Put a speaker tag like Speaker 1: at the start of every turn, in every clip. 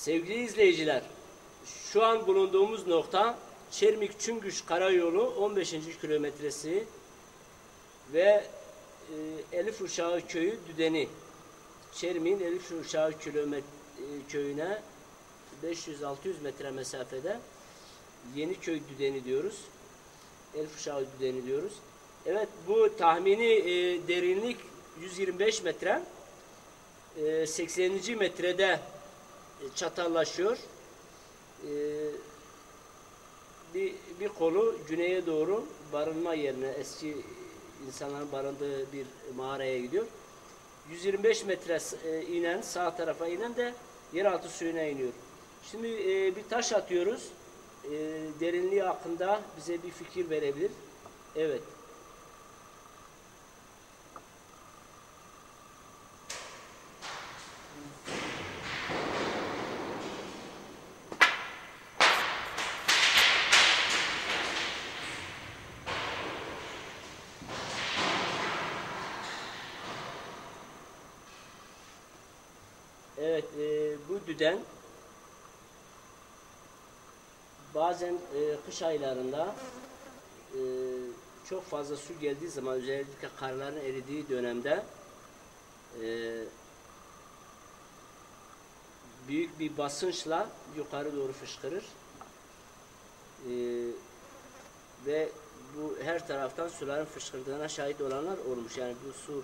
Speaker 1: Sevgili izleyiciler, şu an bulunduğumuz nokta Çermik-Çüngüş Karayolu 15. kilometresi ve Elif Uşağı Köyü Düdeni. Çermik'in Elif Uşağı köyüne 500-600 metre mesafede Yeniköy Düdeni diyoruz. Elif Uşağı Düdeni diyoruz. Evet, bu tahmini derinlik 125 metre. 80. metrede çatallaşıyor. Bir kolu güneye doğru barınma yerine, eski insanların barındığı bir mağaraya gidiyor. 125 metre inen, sağ tarafa inen de yeraltı suyuna iniyor. Şimdi bir taş atıyoruz. Derinliği hakkında bize bir fikir verebilir. Evet. Evet, bu düden bazen kış aylarında çok fazla su geldiği zaman, özellikle karların eridiği dönemde büyük bir basınçla yukarı doğru fışkırır. Ve bu her taraftan suların fışkırdığına şahit olanlar olmuş. Yani bu su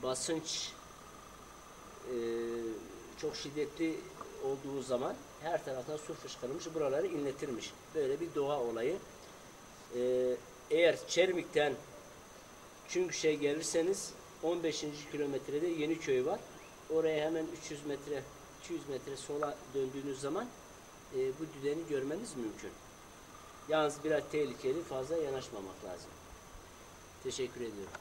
Speaker 1: basınç çok şiddetli olduğu zaman her taraftan su fışkırmış, buraları inletirmiş. Böyle bir doğa olayı. Eğer Çermik'ten Çüngüş'e gelirseniz 15. kilometrede Yeniköy var. Oraya hemen 200 metre sola döndüğünüz zaman bu düdeni görmeniz mümkün. Yalnız biraz tehlikeli, fazla yanaşmamak lazım. Teşekkür ediyorum.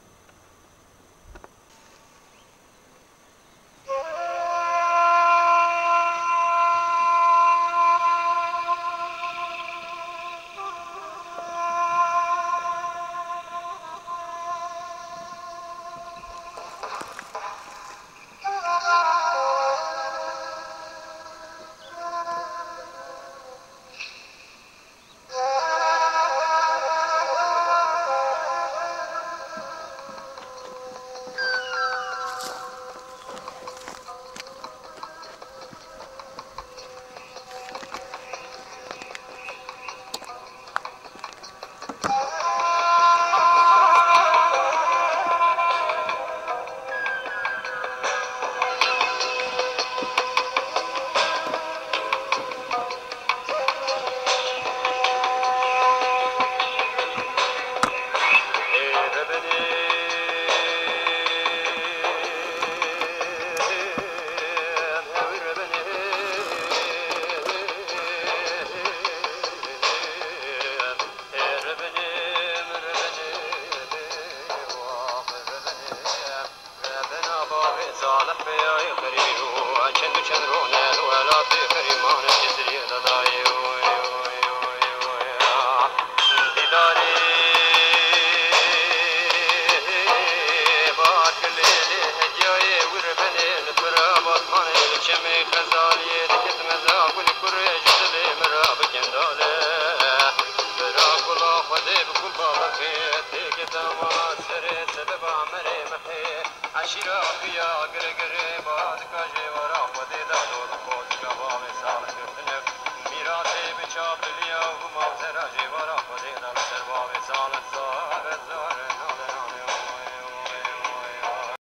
Speaker 2: Mirate